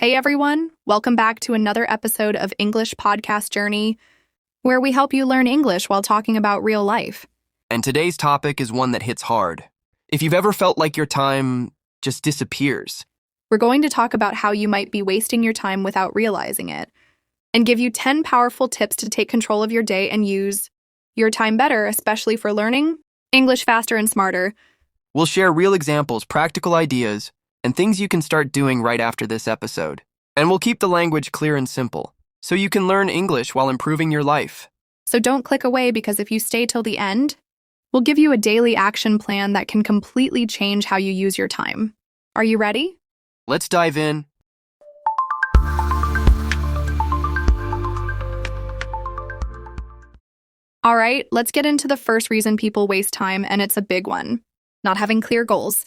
Hey everyone, welcome back to another episode of English Podcast Journey, where we help you learn English while talking about real life. And today's topic is one that hits hard. If you've ever felt like your time just disappears. We're going to talk about how you might be wasting your time without realizing it, and give you 10 powerful tips to take control of your day and use your time better, especially for learning English faster and smarter. We'll share real examples, practical ideas, and things you can start doing right after this episode. And we'll keep the language clear and simple, so you can learn English while improving your life. So don't click away, because if you stay till the end, we'll give you a daily action plan that can completely change how you use your time. Are you ready? Let's dive in. All right, let's get into the first reason people waste time, and it's a big one: not having clear goals.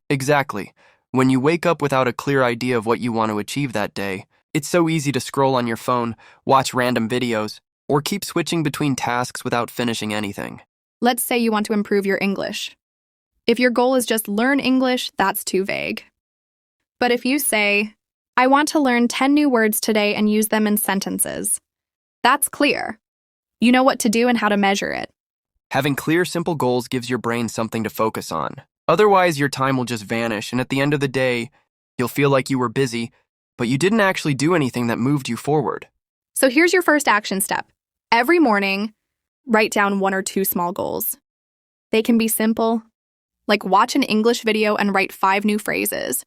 Exactly. When you wake up without a clear idea of what you want to achieve that day, it's so easy to scroll on your phone, watch random videos, or keep switching between tasks without finishing anything. Let's say you want to improve your English. If your goal is just learn English, that's too vague. But if you say, I want to learn 10 new words today and use them in sentences, that's clear. You know what to do and how to measure it. Having clear, simple goals gives your brain something to focus on. Otherwise, your time will just vanish, and at the end of the day, you'll feel like you were busy, but you didn't actually do anything that moved you forward. So here's your first action step. Every morning, write down 1 or 2 small goals. They can be simple, like watch an English video and write 5 new phrases,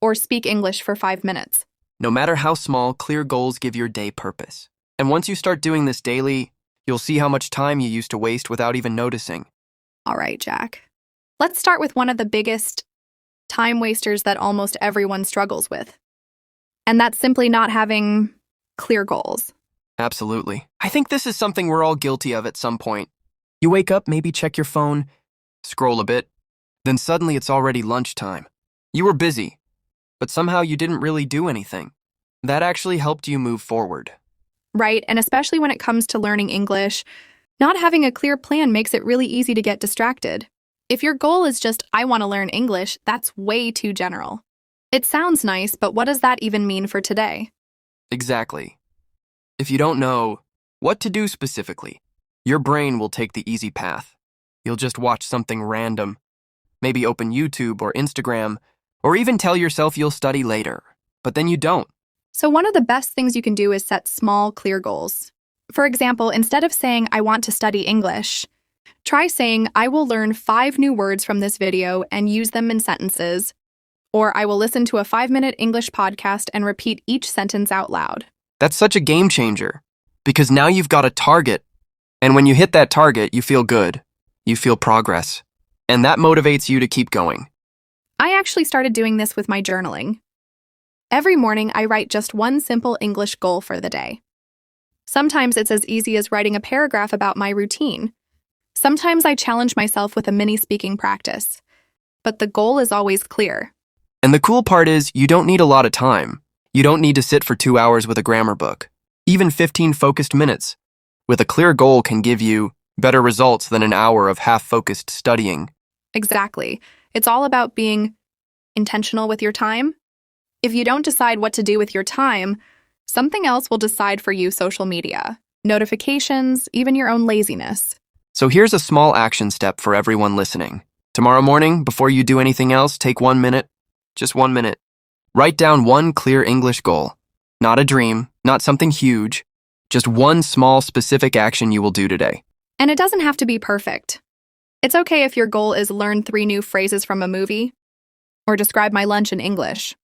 or speak English for 5 minutes. No matter how small, clear goals give your day purpose. And once you start doing this daily, you'll see how much time you used to waste without even noticing. All right, Jack. Let's start with one of the biggest time wasters that almost everyone struggles with. And that's simply not having clear goals. Absolutely. I think this is something we're all guilty of at some point. You wake up, maybe check your phone, scroll a bit, then suddenly it's already lunchtime. You were busy, but somehow you didn't really do anything. That actually helped you move forward. Right, and especially when it comes to learning English, not having a clear plan makes it really easy to get distracted. If your goal is just, I want to learn English, that's way too general. It sounds nice, but what does that even mean for today? Exactly. If you don't know what to do specifically, your brain will take the easy path. You'll just watch something random, maybe open YouTube or Instagram, or even tell yourself you'll study later, but then you don't. So one of the best things you can do is set small, clear goals. For example, instead of saying, I want to study English, try saying, I will learn 5 new words from this video and use them in sentences, or I will listen to a 5-minute English podcast and repeat each sentence out loud. That's such a game changer, because now you've got a target, and when you hit that target, you feel good, you feel progress, and that motivates you to keep going. I actually started doing this with my journaling. Every morning, I write just one simple English goal for the day. Sometimes it's as easy as writing a paragraph about my routine. Sometimes I challenge myself with a mini speaking practice. But the goal is always clear. And the cool part is, you don't need a lot of time. You don't need to sit for 2 hours with a grammar book. Even 15 focused minutes with a clear goal can give you better results than an hour of half-focused studying. Exactly. It's all about being intentional with your time. If you don't decide what to do with your time, something else will decide for you: social media, notifications, even your own laziness. So here's a small action step for everyone listening. Tomorrow morning, before you do anything else, take 1 minute, just 1 minute. Write down one clear English goal. Not a dream, not something huge, just one small specific action you will do today. And it doesn't have to be perfect. It's okay if your goal is learn 3 new phrases from a movie or describe my lunch in English.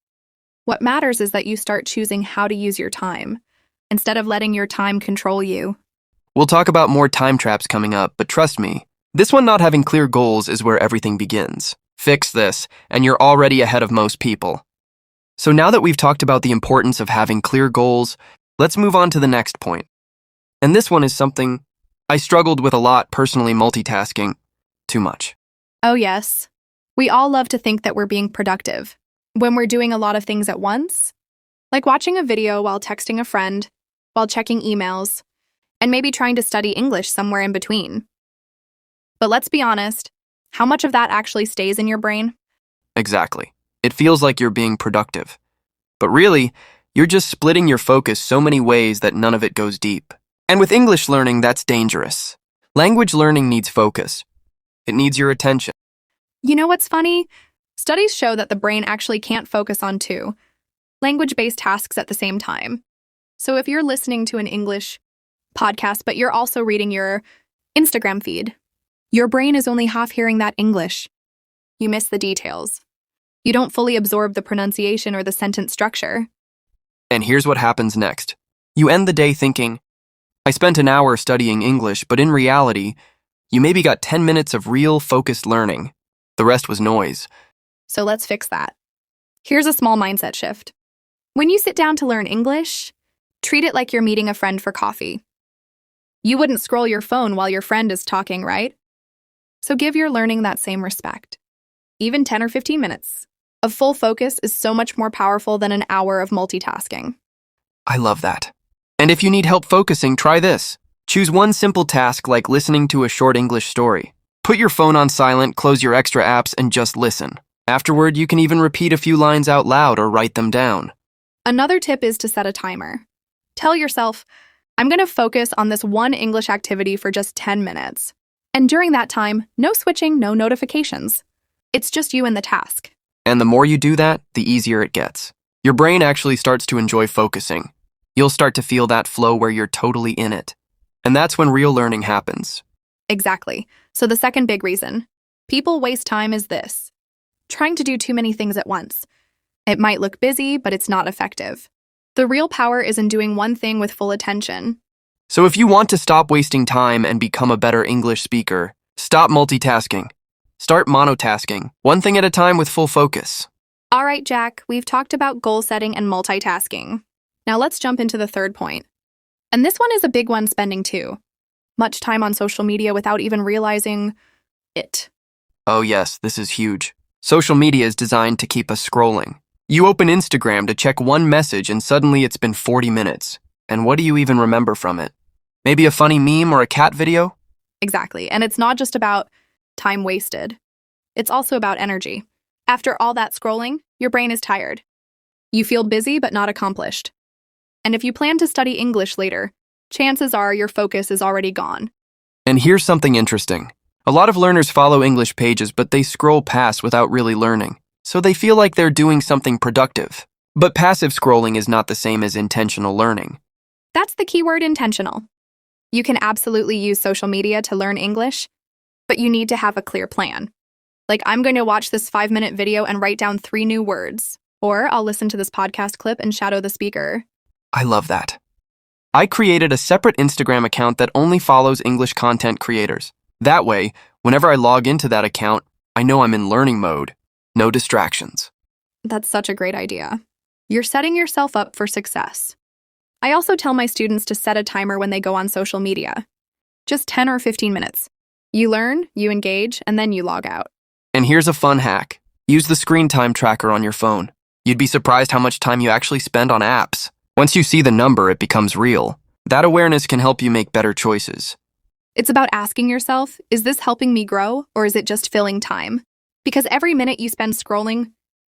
What matters is that you start choosing how to use your time, instead of letting your time control you. We'll talk about more time traps coming up, but trust me, this one not having clear goals is where everything begins. Fix this, and you're already ahead of most people. So now that we've talked about the importance of having clear goals, let's move on to the next point. And this one is something I struggled with a lot personally: multitasking too much. Oh yes, we all love to think that we're being productive when we're doing a lot of things at once, like watching a video while texting a friend, while checking emails, and maybe trying to study English somewhere in between. But let's be honest, how much of that actually stays in your brain? Exactly. It feels like you're being productive, But really, you're just splitting your focus so many ways that none of it goes deep. And with English learning, that's dangerous. Language learning needs focus. It needs your attention. You know what's funny? Studies show that the brain actually can't focus on two language-based tasks at the same time. So if you're listening to an English podcast, but you're also reading your Instagram feed, your brain is only half hearing that English. You miss the details. You don't fully absorb the pronunciation or the sentence structure. And here's what happens next. You end the day thinking, I spent an hour studying English, but in reality, you maybe got 10 minutes of real, focused learning. The rest was noise. So let's fix that. Here's a small mindset shift. When you sit down to learn English, treat it like you're meeting a friend for coffee. You wouldn't scroll your phone while your friend is talking, right? So give your learning that same respect. Even 10 or 15 minutes of full focus is so much more powerful than an hour of multitasking. I love that. And if you need help focusing, try this. Choose one simple task like listening to a short English story. Put your phone on silent, close your extra apps, and just listen. Afterward, you can even repeat a few lines out loud or write them down. Another tip is to set a timer. Tell yourself, I'm going to focus on this one English activity for just 10 minutes. And during that time, no switching, no notifications. It's just you and the task. And the more you do that, the easier it gets. Your brain actually starts to enjoy focusing. You'll start to feel that flow where you're totally in it. And that's when real learning happens. Exactly. So the second big reason people waste time is this: trying to do too many things at once. It might look busy, but it's not effective. The real power is in doing one thing with full attention. So if you want to stop wasting time and become a better English speaker, stop multitasking. Start monotasking, one thing at a time with full focus. All right, Jack, we've talked about goal setting and multitasking. Now let's jump into the third point. And this one is a big one: spending too much time on social media without even realizing it. Oh yes, this is huge. Social media is designed to keep us scrolling. You open Instagram to check one message and suddenly it's been 40 minutes. And what do you even remember from it? Maybe a funny meme or a cat video? Exactly. And it's not just about time wasted. It's also about energy. After all that scrolling, your brain is tired. You feel busy but not accomplished. And if you plan to study English later, chances are your focus is already gone. And here's something interesting. A lot of learners follow English pages, but they scroll past without really learning. So they feel like they're doing something productive. But passive scrolling is not the same as intentional learning. That's the keyword: intentional. You can absolutely use social media to learn English, but you need to have a clear plan. Like, I'm going to watch this 5-minute video and write down 3 new words. Or I'll listen to this podcast clip and shadow the speaker. I love that. I created a separate Instagram account that only follows English content creators. That way, whenever I log into that account, I know I'm in learning mode. No distractions. That's such a great idea. You're setting yourself up for success. I also tell my students to set a timer when they go on social media. Just 10 or 15 minutes. You learn, you engage, and then you log out. And here's a fun hack. Use the screen time tracker on your phone. You'd be surprised how much time you actually spend on apps. Once you see the number, it becomes real. That awareness can help you make better choices. It's about asking yourself, is this helping me grow, or is it just filling time? Because every minute you spend scrolling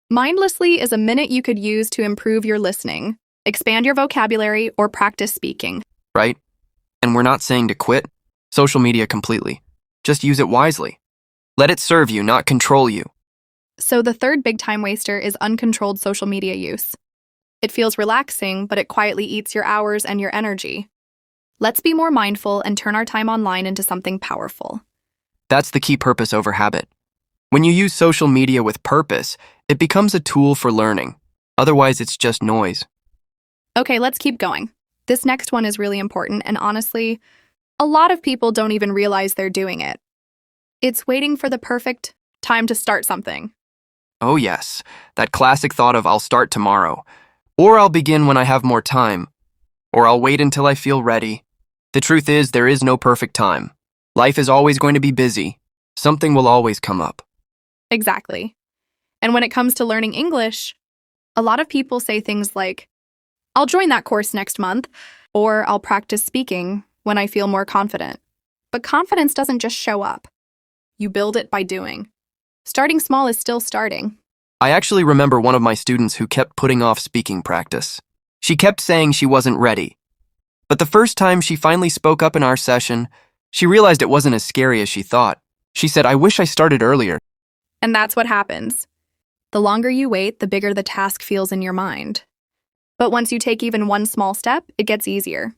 mindlessly is a minute you could use to improve your listening, expand your vocabulary, or practice speaking. Right? And we're not saying to quit social media completely. Just use it wisely. Let it serve you, not control you. So the third big time waster is uncontrolled social media use. It feels relaxing, but it quietly eats your hours and your energy. Let's be more mindful and turn our time online into something powerful. That's the key: purpose over habit. When you use social media with purpose, it becomes a tool for learning. Otherwise, it's just noise. Okay, let's keep going. This next one is really important, and honestly, a lot of people don't even realize they're doing it. It's waiting for the perfect time to start something. Oh yes, that classic thought of I'll start tomorrow, or I'll begin when I have more time, or I'll wait until I feel ready. The truth is, there is no perfect time. Life is always going to be busy. Something will always come up. Exactly. And when it comes to learning English, a lot of people say things like, I'll join that course next month, or I'll practice speaking when I feel more confident. But confidence doesn't just show up. You build it by doing. Starting small is still starting. I actually remember one of my students who kept putting off speaking practice. She kept saying she wasn't ready. But the first time she finally spoke up in our session, she realized it wasn't as scary as she thought. She said, "I wish I started earlier." And that's what happens. The longer you wait, the bigger the task feels in your mind. But once you take even one small step, it gets easier.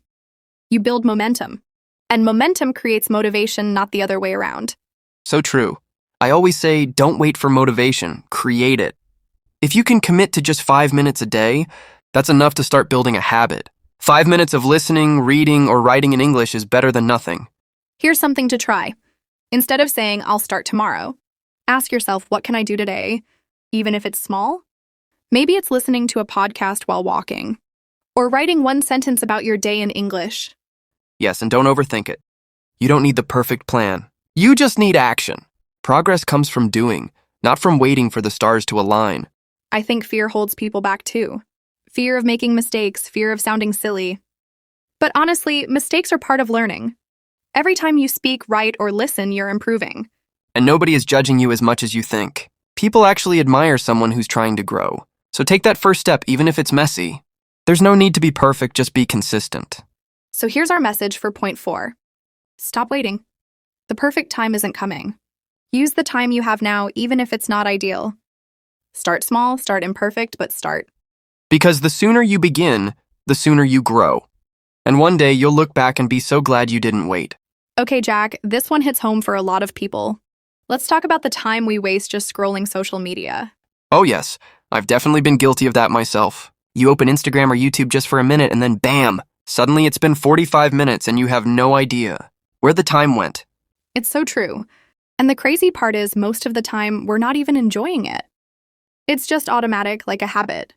You build momentum. And momentum creates motivation, not the other way around. So true. I always say, don't wait for motivation, create it. If you can commit to just 5 minutes a day, that's enough to start building a habit. 5 minutes of listening, reading, or writing in English is better than nothing. Here's something to try. Instead of saying, "I'll start tomorrow," ask yourself, what can I do today, even if it's small? Maybe it's listening to a podcast while walking, or writing one sentence about your day in English. Yes, and don't overthink it. You don't need the perfect plan. You just need action. Progress comes from doing, not from waiting for the stars to align. I think fear holds people back too. Fear of making mistakes, fear of sounding silly. But honestly, mistakes are part of learning. Every time you speak, write, or listen, you're improving. And nobody is judging you as much as you think. People actually admire someone who's trying to grow. So take that first step, even if it's messy. There's no need to be perfect, just be consistent. So here's our message for point 4. Stop waiting. The perfect time isn't coming. Use the time you have now, even if it's not ideal. Start small, start imperfect, but start. Because the sooner you begin, the sooner you grow. And one day you'll look back and be so glad you didn't wait. Okay, Jack, this one hits home for a lot of people. Let's talk about the time we waste just scrolling social media. Oh yes, I've definitely been guilty of that myself. You open Instagram or YouTube just for a minute and then bam, suddenly it's been 45 minutes and you have no idea where the time went. It's so true. And the crazy part is most of the time we're not even enjoying it. It's just automatic, like a habit.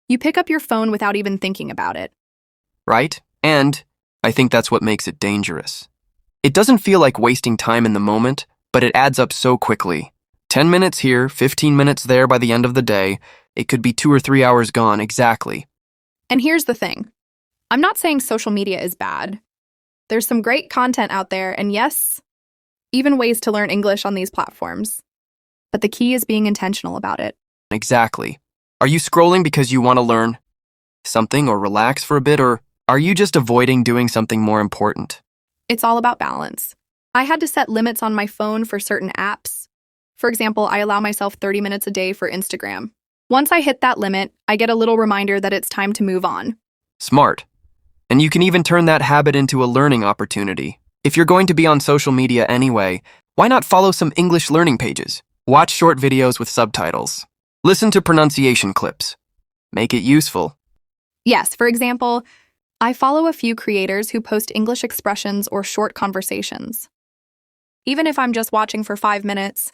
You pick up your phone without even thinking about it. Right? And I think that's what makes it dangerous. It doesn't feel like wasting time in the moment, but it adds up so quickly. 10 minutes here, 15 minutes there by the end of the day. It could be 2 or 3 hours gone, exactly. And here's the thing. I'm not saying social media is bad. There's some great content out there, and yes, even ways to learn English on these platforms. But the key is being intentional about it. Exactly. Are you scrolling because you want to learn something or relax for a bit, or are you just avoiding doing something more important? It's all about balance. I had to set limits on my phone for certain apps. For example, I allow myself 30 minutes a day for Instagram. Once I hit that limit, I get a little reminder that it's time to move on. Smart. And you can even turn that habit into a learning opportunity. If you're going to be on social media anyway, why not follow some English learning pages? Watch short videos with subtitles. Listen to pronunciation clips. Make it useful. Yes, for example, I follow a few creators who post English expressions or short conversations. Even if I'm just watching for 5 minutes,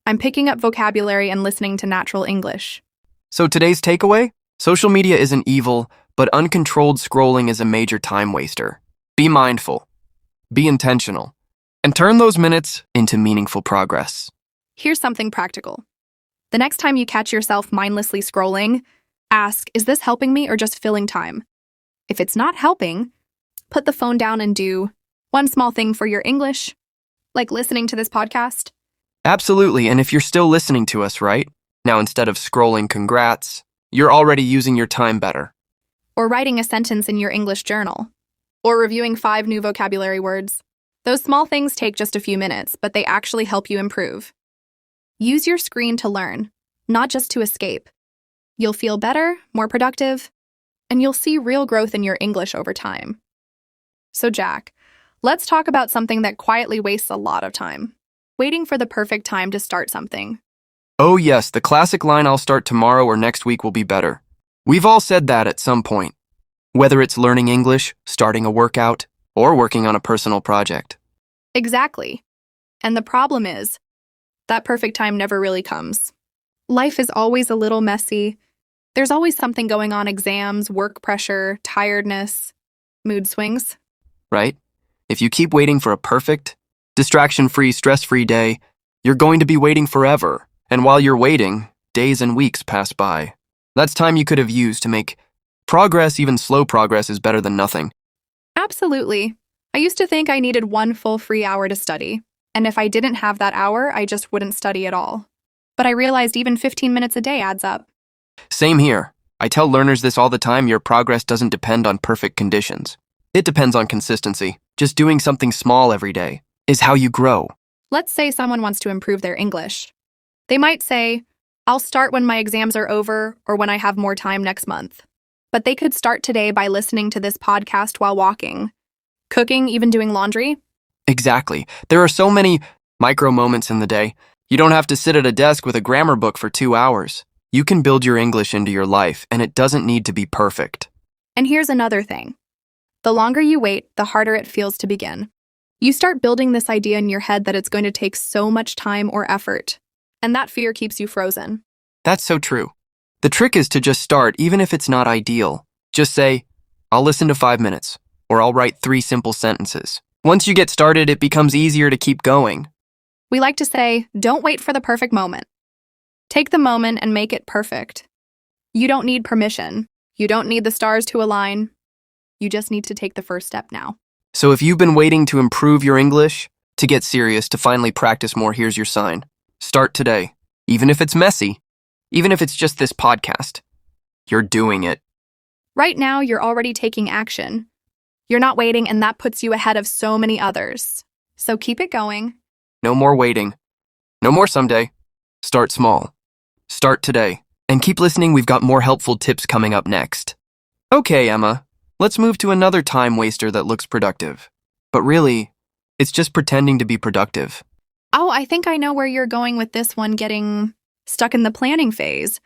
I'm picking up vocabulary and listening to natural English. So today's takeaway? Social media isn't evil, but uncontrolled scrolling is a major time waster. Be mindful, be intentional, and turn those minutes into meaningful progress. Here's something practical. The next time you catch yourself mindlessly scrolling, ask, is this helping me or just filling time? If it's not helping, put the phone down and do one small thing for your English, like listening to this podcast. Absolutely, and if you're still listening to us, right? Now instead of scrolling, congrats, you're already using your time better. Or writing a sentence in your English journal. Or reviewing 5 new vocabulary words. Those small things take just a few minutes, but they actually help you improve. Use your screen to learn, not just to escape. You'll feel better, more productive, and you'll see real growth in your English over time. So Jack, let's talk about something that quietly wastes a lot of time. Waiting for the perfect time to start something. Oh yes, the classic line, "I'll start tomorrow or next week will be better." We've all said that at some point. Whether it's learning English, starting a workout, or working on a personal project. Exactly. And the problem is, that perfect time never really comes. Life is always a little messy. There's always something going on: exams, work pressure, tiredness, mood swings. Right? If you keep waiting for a perfect, distraction-free, stress-free day, you're going to be waiting forever. And while you're waiting, days and weeks pass by. That's time you could have used to make progress. Even slow progress is better than nothing. Absolutely. I used to think I needed one full free hour to study. And if I didn't have that hour, I just wouldn't study at all. but I realized even 15 minutes a day adds up. Same here. I tell learners this all the time: your progress doesn't depend on perfect conditions. It depends on consistency. Just doing something small every day is how you grow. Let's say someone wants to improve their English. They might say, I'll start when my exams are over or when I have more time next month. But they could start today by listening to this podcast while walking, cooking, even doing laundry. Exactly. There are so many micro moments in the day. You don't have to sit at a desk with a grammar book for 2 hours. You can build your English into your life, and it doesn't need to be perfect. And here's another thing. The longer you wait, the harder it feels to begin. You start building this idea in your head that it's going to take so much time or effort, and that fear keeps you frozen. That's so true. The trick is to just start, even if it's not ideal. Just say, I'll listen to 5 minutes, or I'll write 3 simple sentences. Once you get started, it becomes easier to keep going. We like to say, don't wait for the perfect moment. Take the moment and make it perfect. You don't need permission. You don't need the stars to align. You just need to take the first step now. So if you've been waiting to improve your English, to get serious, to finally practice more, here's your sign. Start today. Even if it's messy, even if it's just this podcast, you're doing it. Right now, you're already taking action. You're not waiting, and that puts you ahead of so many others. So keep it going. No more waiting. No more someday. Start small. Start today. And keep listening, we've got more helpful tips coming up next. Okay, Emma, let's move to another time waster that looks productive. But really, it's just pretending to be productive. Oh, I think I know where you're going with this one, getting stuck in the planning phase.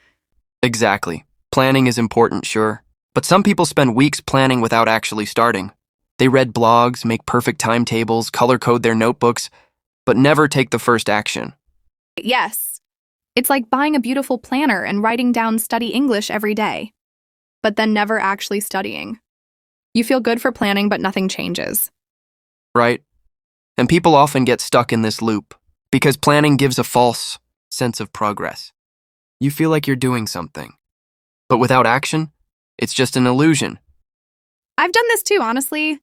Exactly. Planning is important, sure. But some people spend weeks planning without actually starting. They read blogs, make perfect timetables, color code their notebooks, but never take the first action. Yes. It's like buying a beautiful planner and writing down study English every day, but then never actually studying. You feel good for planning, but nothing changes. Right? And people often get stuck in this loop because planning gives a false sense of progress. You feel like you're doing something, but without action, it's just an illusion. I've done this too, honestly.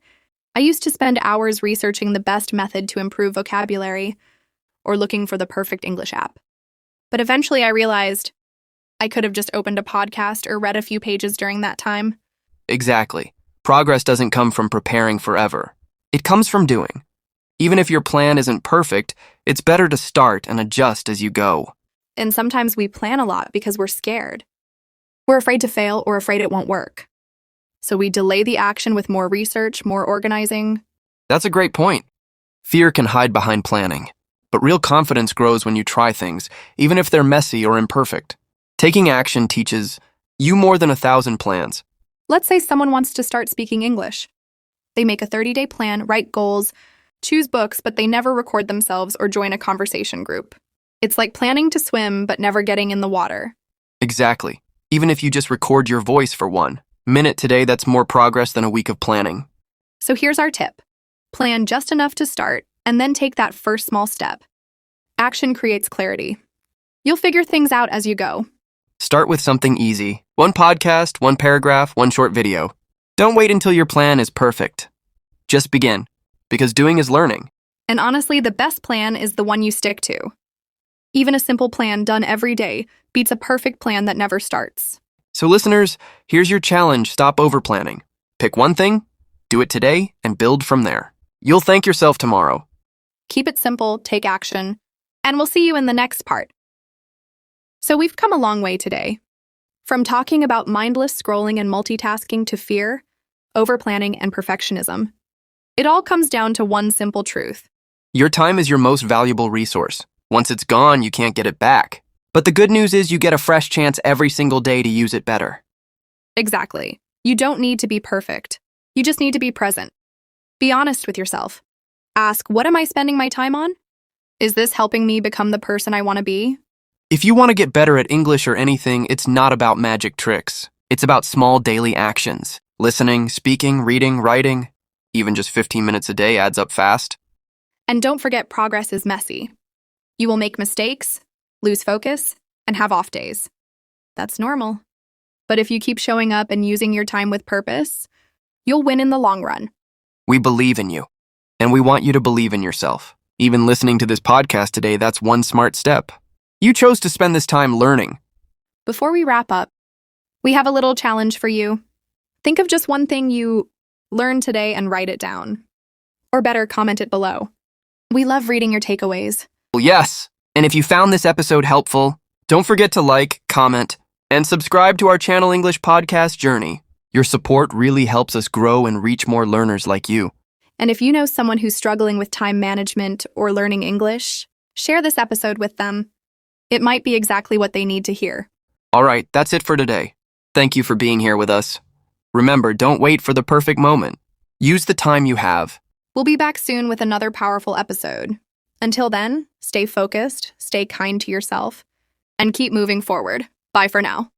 I used to spend hours researching the best method to improve vocabulary or looking for the perfect English app. But eventually I realized I could have just opened a podcast or read a few pages during that time. Exactly. Progress doesn't come from preparing forever. It comes from doing. Even if your plan isn't perfect, it's better to start and adjust as you go. And sometimes we plan a lot because we're scared. We're afraid to fail or afraid it won't work. So we delay the action with more research, more organizing. That's a great point. Fear can hide behind planning, but real confidence grows when you try things, even if they're messy or imperfect. Taking action teaches you more than 1,000 plans. Let's say someone wants to start speaking English. They make a 30-day plan, write goals, choose books, but they never record themselves or join a conversation group. It's like planning to swim, but never getting in the water. Exactly. Even if you just record your voice for 1 minute today, that's more progress than a week of planning. So here's our tip. Plan just enough to start, and then take that first small step. Action creates clarity. You'll figure things out as you go. Start with something easy. 1 podcast, 1 paragraph, 1 short video. Don't wait until your plan is perfect. Just begin, because doing is learning. And honestly, the best plan is the one you stick to. Even a simple plan done every day beats a perfect plan that never starts. So listeners, here's your challenge: stop overplanning. Pick one thing, do it today, and build from there. You'll thank yourself tomorrow. Keep it simple, take action, and we'll see you in the next part. So we've come a long way today. From talking about mindless scrolling and multitasking to fear, overplanning, and perfectionism. It all comes down to one simple truth. Your time is your most valuable resource. Once it's gone, you can't get it back. But the good news is you get a fresh chance every single day to use it better. Exactly. You don't need to be perfect. You just need to be present. Be honest with yourself. Ask, what am I spending my time on? Is this helping me become the person I want to be? If you want to get better at English or anything, it's not about magic tricks. It's about small daily actions. Listening, speaking, reading, writing. Even just 15 minutes a day adds up fast. And don't forget, progress is messy. You will make mistakes, lose focus, and have off days. That's normal. But if you keep showing up and using your time with purpose, you'll win in the long run. We believe in you, and we want you to believe in yourself. Even listening to this podcast today, that's one smart step. You chose to spend this time learning. Before we wrap up, we have a little challenge for you. Think of just one thing you learned today and write it down. Or better, comment it below. We love reading your takeaways. Well, yes, and if you found this episode helpful, don't forget to like, comment, and subscribe to our Channel English podcast journey. Your support really helps us grow and reach more learners like you. And if you know someone who's struggling with time management or learning English, share this episode with them. It might be exactly what they need to hear. All right, that's it for today. Thank you for being here with us. Remember, don't wait for the perfect moment. Use the time you have. We'll be back soon with another powerful episode. Until then, stay focused, stay kind to yourself, and keep moving forward. Bye for now.